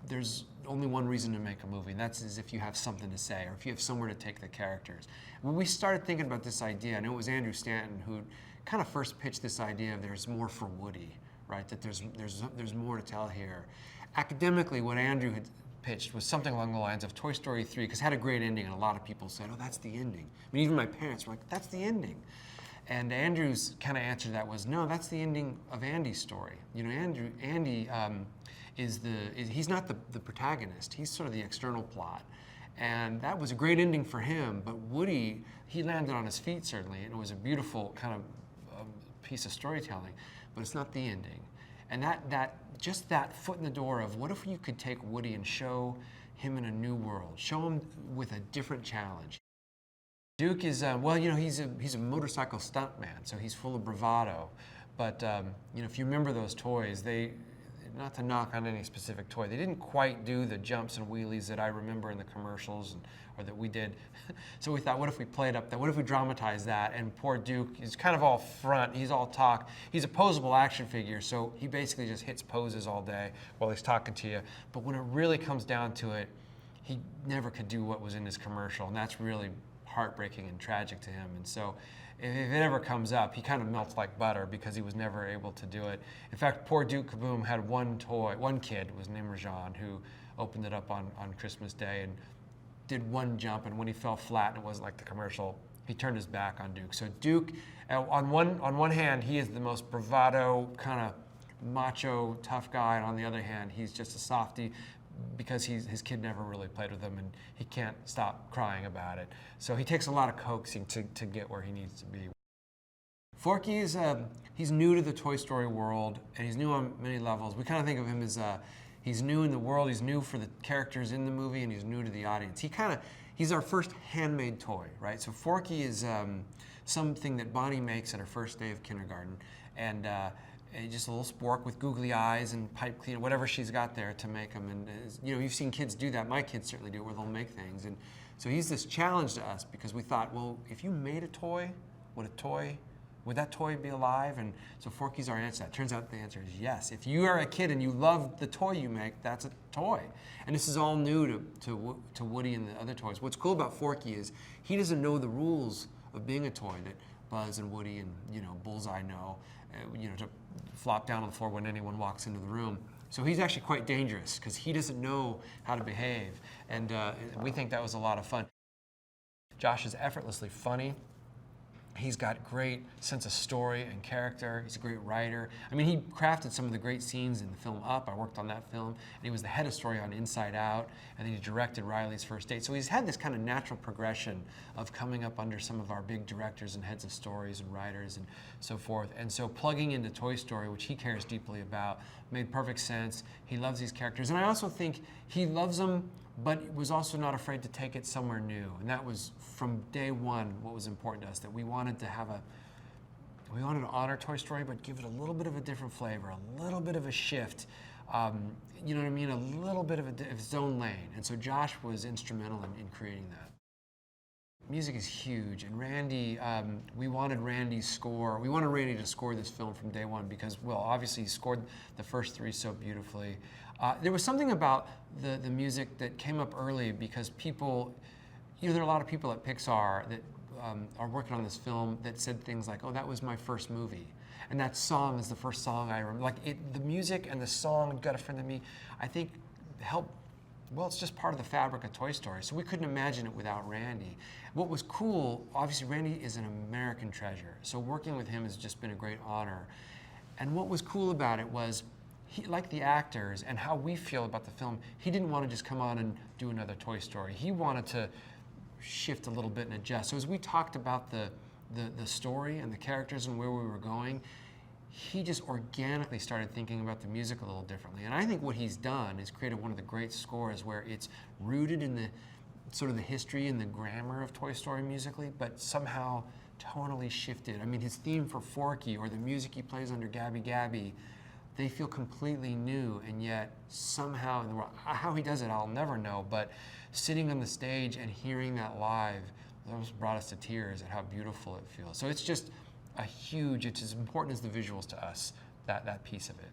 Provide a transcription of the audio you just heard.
there's only one reason to make a movie, and that's if you have something to say or if you have somewhere to take the characters. When we started thinking about this idea, I know it was Andrew Stanton who kind of first pitched this idea of there's more for Woody, right? That there's more to tell here. Academically, what Andrew had pitched was something along the lines of Toy Story 3, because it had a great ending, and a lot of people said, oh, that's the ending. I mean, even my parents were like, that's the ending. And Andrew's kind of answer to that was, no, that's the ending of Andy's story. You know, Andy he's not the protagonist. He's sort of the external plot. And that was a great ending for him, but Woody, he landed on his feet certainly, and it was a beautiful kind of piece of storytelling, but it's not the ending. And just that foot in the door of what if you could take Woody and show him in a new world, show him with a different challenge. Duke is, well, you know, he's a motorcycle stuntman, so he's full of bravado. But, you know, if you remember those toys, not to knock on any specific toy, they didn't quite do the jumps and wheelies that I remember in the commercials or that we did. So we thought, what if we played up that? What if we dramatized that? And poor Duke is kind of all front. He's all talk. He's a posable action figure, so he basically just hits poses all day while he's talking to you. But when it really comes down to it, he never could do what was in his commercial, and that's really heartbreaking and tragic to him. And so if it ever comes up, he kind of melts like butter because he was never able to do it. In fact, poor Duke Kaboom had one kid was named Rajan, who opened it up on Christmas Day and did one jump, and when he fell flat and it wasn't like the commercial, he turned his back on Duke. So Duke, on one hand, he is the most bravado, kind of macho, tough guy, and on the other hand, he's just a softie, because his kid never really played with him and he can't stop crying about it. So he takes a lot of coaxing to get where he needs to be. Forky is he's new to the Toy Story world, and he's new on many levels. We kind of think of him as he's new in the world, he's new for the characters in the movie, and he's new to the audience. He's our first handmade toy, right? So Forky is something that Bonnie makes on her first day of kindergarten, and just a little spork with googly eyes and pipe cleaner, whatever she's got there to make them. And you know, you've seen kids do that. My kids certainly do, where they'll make things. And so he's this challenge to us because we thought, well, if you made a toy, would that toy be alive? And so Forky's our answer. It turns out the answer is yes. If you are a kid and you love the toy you make, that's a toy. And this is all new to Woody and the other toys. What's cool about Forky is he doesn't know the rules of being a toy that Buzz and Woody and, you know, Bullseye know, you know, to flop down on the floor when anyone walks into the room. So he's actually quite dangerous because he doesn't know how to behave. And we think that was a lot of fun. Josh is effortlessly funny. He's got great sense of story and character. He's a great writer. I mean, he crafted some of the great scenes in the film Up. I worked on that film. And he was the head of story on Inside Out. And then he directed Riley's First Date. So he's had this kind of natural progression of coming up under some of our big directors and heads of stories and writers and so forth. And so plugging into Toy Story, which he cares deeply about, made perfect sense. He loves these characters. And I also think he loves them, but was also not afraid to take it somewhere new. And that was, from day one, what was important to us, that we wanted to honor Toy Story, but give it a little bit of a different flavor, a little bit of a shift, you know what I mean, a little bit of its own lane. And so Josh was instrumental in creating that. Music is huge, and Randy, we wanted Randy to score this film from day one because, well, obviously he scored the first three so beautifully. There was something about the music that came up early because people, you know, there are a lot of people at Pixar that are working on this film that said things like, oh, that was my first movie. And that song is the first song I remember. Like, the music and the song, Got a Friend in Me, I think helped. Well, it's just part of the fabric of Toy Story, so we couldn't imagine it without Randy. What was cool, obviously Randy is an American treasure, so working with him has just been a great honor. And what was cool about it was, he, like the actors and how we feel about the film, he didn't want to just come on and do another Toy Story. He wanted to shift a little bit and adjust. So as we talked about the story and the characters and where we were going, he just organically started thinking about the music a little differently. And I think what he's done is created one of the great scores where it's rooted in the sort of the history and the grammar of Toy Story musically, but somehow tonally shifted. I mean, his theme for Forky or the music he plays under Gabby Gabby, they feel completely new, and yet somehow in the world, how he does it, I'll never know, but sitting on the stage and hearing that live, those brought us to tears at how beautiful it feels. So it's just it's as important as the visuals to us, that piece of it.